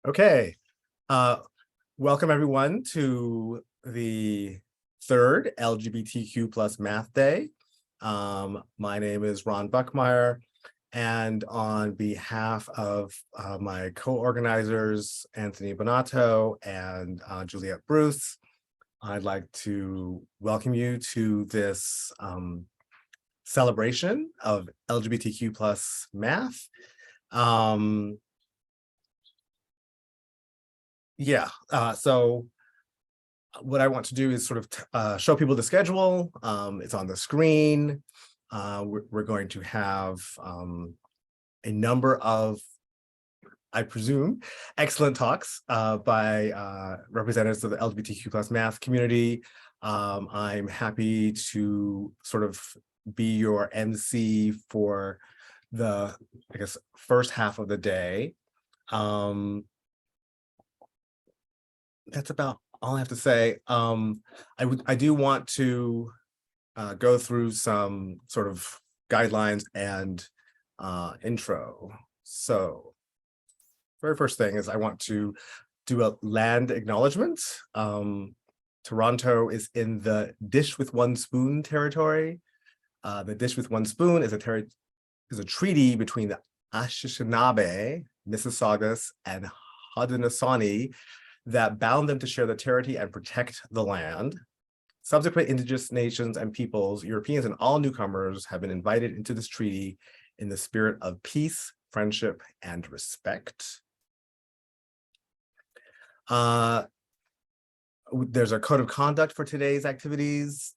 Okay, welcome everyone to the third LGBTQ+ Math Day. My name is Ron Buckmire, and on behalf of my co-organizers, Anthony Bonato and Juliette Bruce, I'd like to welcome you to this celebration of LGBTQ+ Math. So what I want to do is sort of show people the schedule. It's on the screen. We're going to have a number of, I presume, excellent talks by representatives of the LGBTQ+ Math community. I'm happy to sort of be your MC for the, I guess, first half of the day. That's about all I have to say. I do want to go through some sort of guidelines and intro. So very first thing is I want to do a land acknowledgement. Toronto is in the dish with one spoon territory. The dish with one spoon is a treaty between the Anishinaabe, Mississaugas, and Haudenosaunee that bound them to share the territory and protect the land. Subsequent indigenous nations and peoples, Europeans, and all newcomers have been invited into this treaty in the spirit of peace, friendship, and respect. There's a code of conduct for today's activities.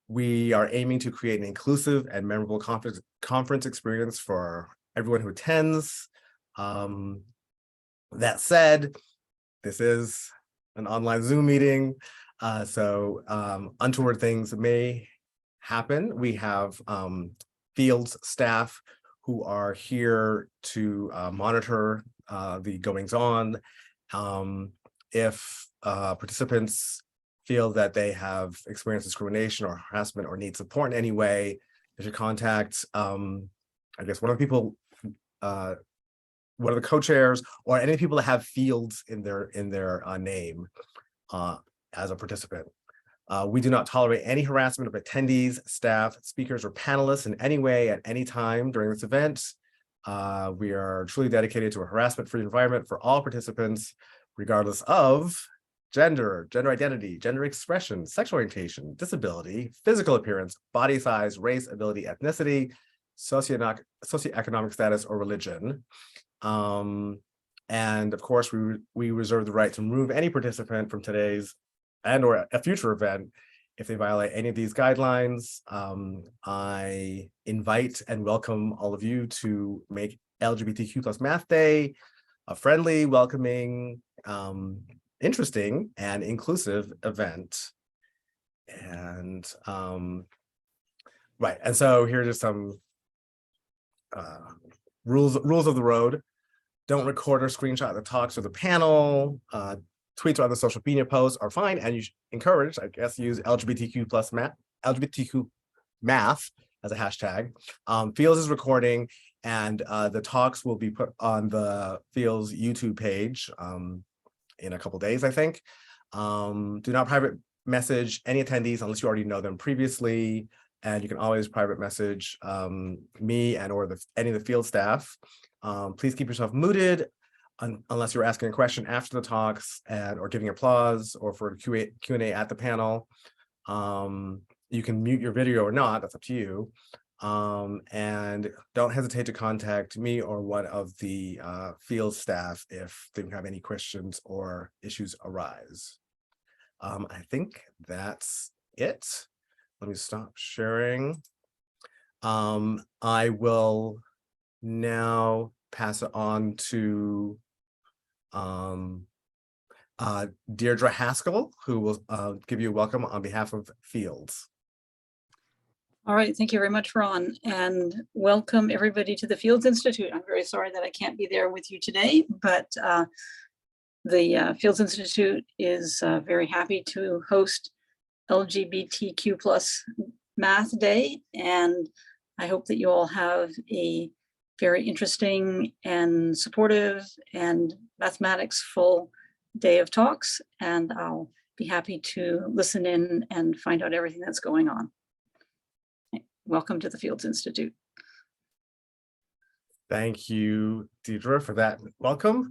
We are aiming to create an inclusive and memorable conference experience for everyone who attends. That said, this is an online Zoom meeting, so untoward things may happen. We have fields staff who are here to monitor the goings-on. If participants feel that they have experienced discrimination or harassment or need support in any way, they should contact, I guess, one of the co-chairs or any people that have fields in their name as a participant. We do not tolerate any harassment of attendees, staff, speakers, or panelists in any way at any time during this event. We are truly dedicated to a harassment-free environment for all participants, regardless of gender, gender identity, gender expression, sexual orientation, disability, physical appearance, body size, race, ability, ethnicity, socioeconomic status, or religion. And of course, we reserve the right to remove any participant from today's and or a future event if they violate any of these guidelines. I invite and welcome all of you to make LGBTQ+ Math Day a friendly, welcoming, interesting, and inclusive event. And right, and so here are just some rules of the road. Don't record or screenshot the talks or the panel. Tweets or other social media posts are fine, and you should encourage, I guess, use LGBTQ+ Math, LGBTQ Math as a hashtag. Fields is recording, and the talks will be put on the Fields YouTube page in a couple days, I think. Do not private message any attendees unless you already know them previously, and you can always private message me and or any of the field staff. Please keep yourself muted unless you're asking a question after the talks or giving applause or for Q&A at the panel. You can mute your video or not, that's up to you. And don't hesitate to contact me or one of the field staff if they have any questions or issues arise. I think that's it. Let me stop sharing. I will now pass it on to Deirdre Haskell, who will give you a welcome on behalf of Fields. All right, thank you very much, Ron, and welcome everybody to the Fields Institute. I'm very sorry that I can't be there with you today, but the Fields Institute is very happy to host LGBTQ+ Math Day, and I hope that you all have a very interesting and supportive and mathematics full day of talks, and I'll be happy to listen in and find out everything that's going on. Welcome to the Fields Institute. Thank you, Deirdre, for that welcome.